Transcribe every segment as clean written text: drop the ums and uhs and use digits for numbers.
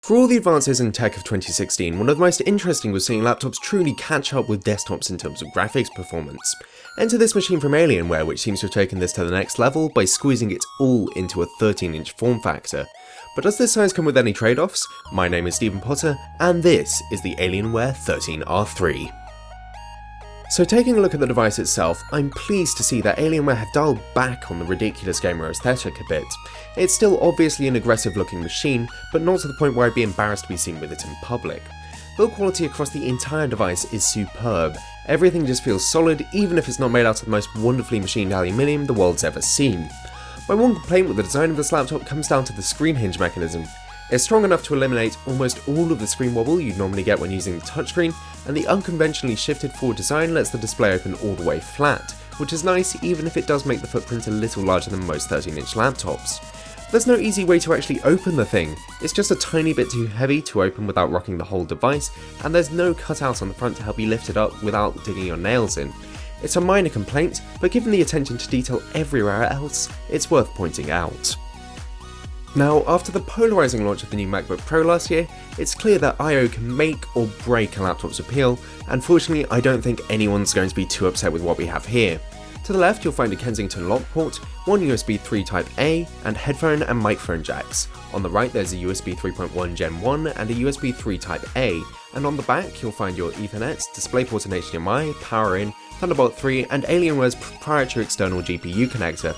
For all the advances in tech of 2016, one of the most interesting was seeing laptops truly catch up with desktops in terms of graphics performance. Enter this machine from Alienware, which seems to have taken this to the next level by squeezing it all into a 13-inch form factor. But does this size come with any trade-offs? My name is Stephen Potter, and this is the Alienware 13R3. So taking a look at the device itself, I'm pleased to see that Alienware have dialed back on the ridiculous gamer aesthetic a bit. It's still obviously an aggressive looking machine, but not to the point where I'd be embarrassed to be seen with it in public. Build quality across the entire device is superb. Everything just feels solid, even if it's not made out of the most wonderfully machined aluminium the world's ever seen. My one complaint with the design of this laptop comes down to the screen hinge mechanism. It's strong enough to eliminate almost all of the screen wobble you'd normally get when using the touchscreen, and the unconventionally shifted forward design lets the display open all the way flat, which is nice even if it does make the footprint a little larger than most 13-inch laptops. There's no easy way to actually open the thing, it's just a tiny bit too heavy to open without rocking the whole device, and there's no cutout on the front to help you lift it up without digging your nails in. It's a minor complaint, but given the attention to detail everywhere else, it's worth pointing out. Now, after the polarizing launch of the new MacBook Pro last year, it's clear that I/O can make or break a laptop's appeal, and fortunately I don't think anyone's going to be too upset with what we have here. To the left you'll find a Kensington lock port, one USB 3 Type A, and headphone and microphone jacks. On the right there's a USB 3.1 Gen 1 and a USB 3 Type A, and on the back you'll find your Ethernet, DisplayPort and HDMI, power in, Thunderbolt 3 and Alienware's proprietary external GPU connector.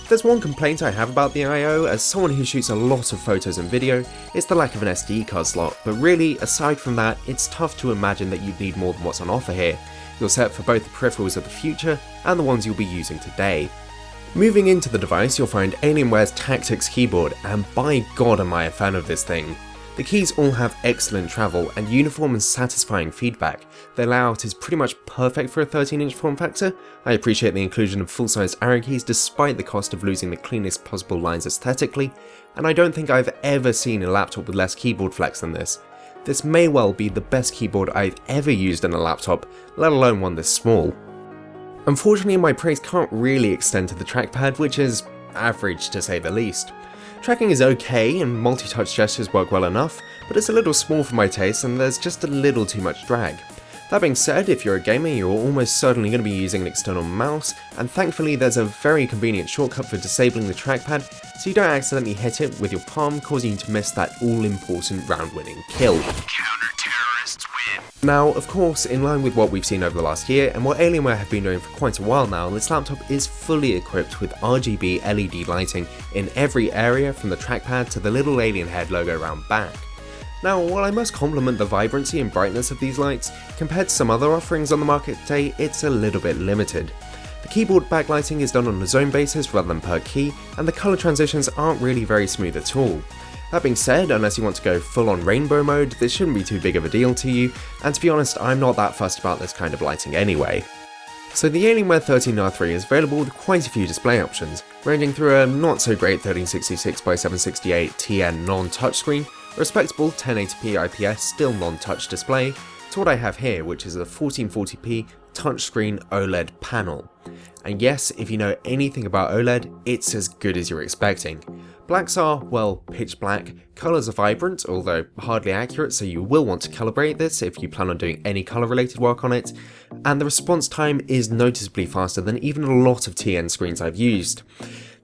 There's one complaint I have about the I/O, as someone who shoots a lot of photos and video, it's the lack of an SD card slot, but really, aside from that, it's tough to imagine that you'd need more than what's on offer here. You're set for both the peripherals of the future and the ones you'll be using today. Moving into the device, you'll find Alienware's Tactics keyboard, and by god am I a fan of this thing. The keys all have excellent travel and uniform and satisfying feedback. The layout is pretty much perfect for a 13-inch form factor. I appreciate the inclusion of full-sized arrow keys despite the cost of losing the cleanest possible lines aesthetically, and I don't think I've ever seen a laptop with less keyboard flex than this. This may well be the best keyboard I've ever used in a laptop, let alone one this small. Unfortunately, my praise can't really extend to the trackpad, which is average to say the least. Tracking is okay and multi-touch gestures work well enough, but it's a little small for my taste and there's just a little too much drag. That being said, if you're a gamer you're almost certainly going to be using an external mouse, and thankfully there's a very convenient shortcut for disabling the trackpad so you don't accidentally hit it with your palm, causing you to miss that all-important round-winning kill. Now, of course, in line with what we've seen over the last year, and what Alienware have been doing for quite a while now, this laptop is fully equipped with RGB LED lighting in every area from the trackpad to the little alien head logo around back. Now, while I must compliment the vibrancy and brightness of these lights, compared to some other offerings on the market today, it's a little bit limited. The keyboard backlighting is done on a zone basis rather than per key, and the colour transitions aren't really very smooth at all. That being said, unless you want to go full on rainbow mode, this shouldn't be too big of a deal to you, and to be honest, I'm not that fussed about this kind of lighting anyway. So the Alienware 13R3 is available with quite a few display options, ranging through a not so great 1366x768 TN non-touchscreen, a respectable 1080p IPS still non-touch display, to what I have here, which is a 1440p touchscreen OLED panel. And yes, if you know anything about OLED, it's as good as you're expecting. Blacks are, well, pitch black, colours are vibrant, although hardly accurate, so you will want to calibrate this if you plan on doing any colour related work on it, and the response time is noticeably faster than even a lot of TN screens I've used.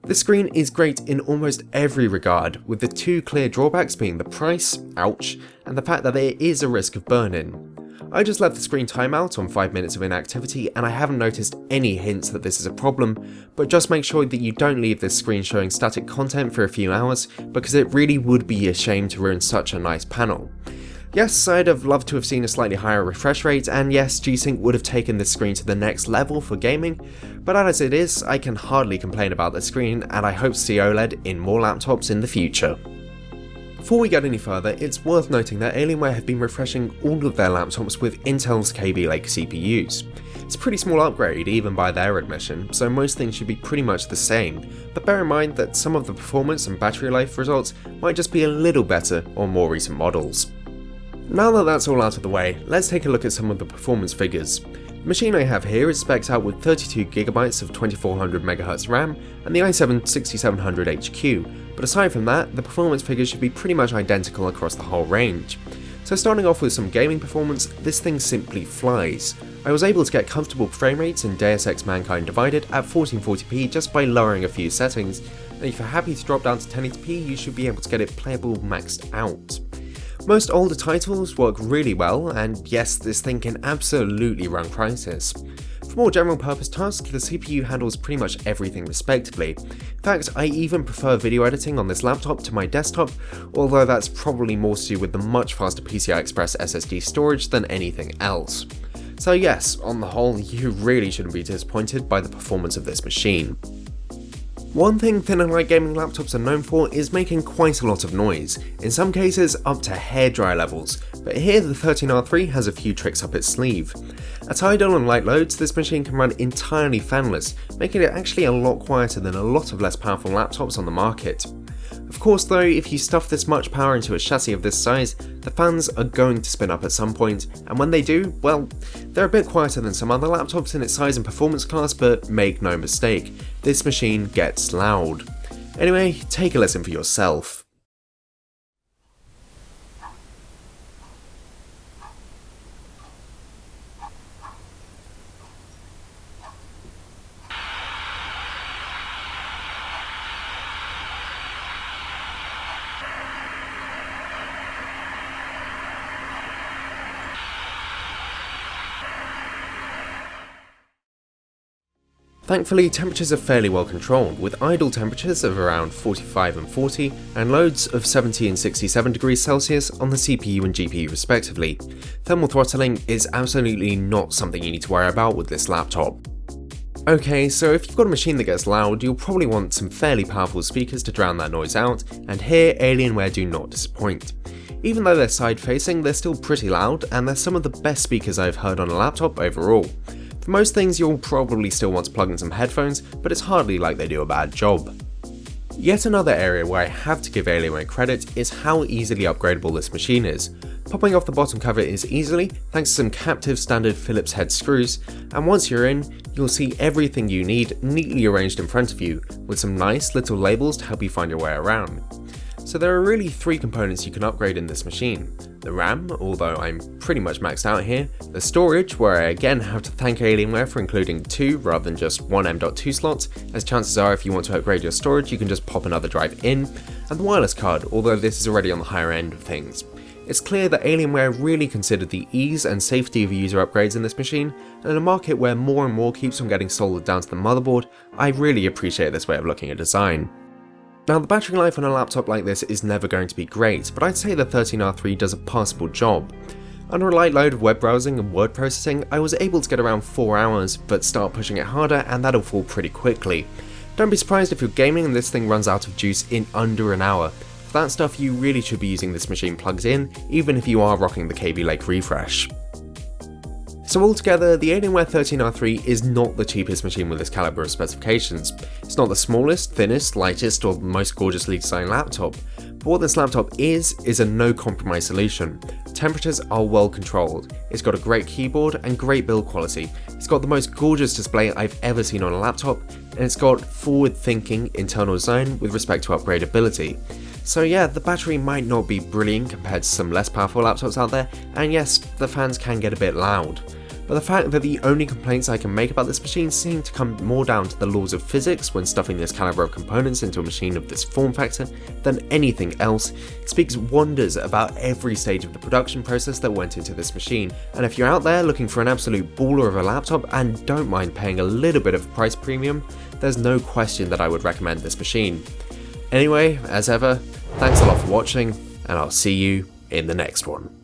This screen is great in almost every regard, with the two clear drawbacks being the price, ouch, and the fact that there is a risk of burn-in. I just left the screen timeout on 5 minutes of inactivity and I haven't noticed any hints that this is a problem, but just make sure that you don't leave this screen showing static content for a few hours, because it really would be a shame to ruin such a nice panel. Yes, I'd have loved to have seen a slightly higher refresh rate, and yes, G-Sync would have taken this screen to the next level for gaming, but as it is, I can hardly complain about the screen, and I hope to see OLED in more laptops in the future. Before we get any further, it's worth noting that Alienware have been refreshing all of their laptops with Intel's Kaby Lake CPUs. It's a pretty small upgrade, even by their admission, so most things should be pretty much the same, but bear in mind that some of the performance and battery life results might just be a little better on more recent models. Now that that's all out of the way, let's take a look at some of the performance figures. The machine I have here is spec'd out with 32GB of 2400MHz RAM and the i7-6700HQ, but aside from that, the performance figures should be pretty much identical across the whole range. So starting off with some gaming performance, this thing simply flies. I was able to get comfortable frame rates in Deus Ex Mankind Divided at 1440p just by lowering a few settings, and if you're happy to drop down to 1080p, you should be able to get it playable maxed out. Most older titles work really well, and yes, this thing can absolutely run Crysis. For more general purpose tasks, the CPU handles pretty much everything respectively. In fact, I even prefer video editing on this laptop to my desktop, although that's probably more to do with the much faster PCI Express SSD storage than anything else. So yes, on the whole, you really shouldn't be disappointed by the performance of this machine. One thing thin and light gaming laptops are known for is making quite a lot of noise, in some cases up to hairdryer levels, but here the 13R3 has a few tricks up its sleeve. At idle and light loads, this machine can run entirely fanless, making it actually a lot quieter than a lot of less powerful laptops on the market. Of course though, if you stuff this much power into a chassis of this size, the fans are going to spin up at some point, and when they do, well, they're a bit quieter than some other laptops in its size and performance class, but make no mistake, this machine gets loud. Anyway, take a listen for yourself. Thankfully, temperatures are fairly well controlled, with idle temperatures of around 45 and 40, and loads of 70 and 67 degrees Celsius on the CPU and GPU respectively. Thermal throttling is absolutely not something you need to worry about with this laptop. Okay, so if you've got a machine that gets loud, you'll probably want some fairly powerful speakers to drown that noise out, and here Alienware do not disappoint. Even though they're side-facing, they're still pretty loud, and they're some of the best speakers I've heard on a laptop overall. For most things, you'll probably still want to plug in some headphones, but it's hardly like they do a bad job. Yet another area where I have to give Alienware credit is how easily upgradable this machine is. Popping off the bottom cover is easily, thanks to some captive standard Phillips head screws, and once you're in, you'll see everything you need neatly arranged in front of you, with some nice little labels to help you find your way around. So there are really three components you can upgrade in this machine. The RAM, although I'm pretty much maxed out here, the storage, where I again have to thank Alienware for including two rather than just one M.2 slot, as chances are if you want to upgrade your storage you can just pop another drive in, and the wireless card, although this is already on the higher end of things. It's clear that Alienware really considered the ease and safety of user upgrades in this machine, and in a market where more and more keeps on getting soldered down to the motherboard, I really appreciate this way of looking at design. Now, the battery life on a laptop like this is never going to be great, but I'd say the 13R3 does a passable job. Under a light load of web browsing and word processing, I was able to get around 4 hours, but start pushing it harder and that'll fall pretty quickly. Don't be surprised if you're gaming and this thing runs out of juice in under an hour. For that stuff, you really should be using this machine plugged in, even if you are rocking the Kaby Lake refresh. So altogether, the Alienware 13R3 is not the cheapest machine with this caliber of specifications. It's not the smallest, thinnest, lightest, or most gorgeously designed laptop, but what this laptop is a no-compromise solution. Temperatures are well controlled, it's got a great keyboard and great build quality, it's got the most gorgeous display I've ever seen on a laptop, and it's got forward-thinking internal design with respect to upgradability. So yeah, the battery might not be brilliant compared to some less powerful laptops out there, and yes, the fans can get a bit loud. But the fact that the only complaints I can make about this machine seem to come more down to the laws of physics when stuffing this caliber of components into a machine of this form factor than anything else speaks wonders about every stage of the production process that went into this machine. And if you're out there looking for an absolute baller of a laptop and don't mind paying a little bit of a price premium, there's no question that I would recommend this machine. Anyway, as ever, thanks a lot for watching, and I'll see you in the next one.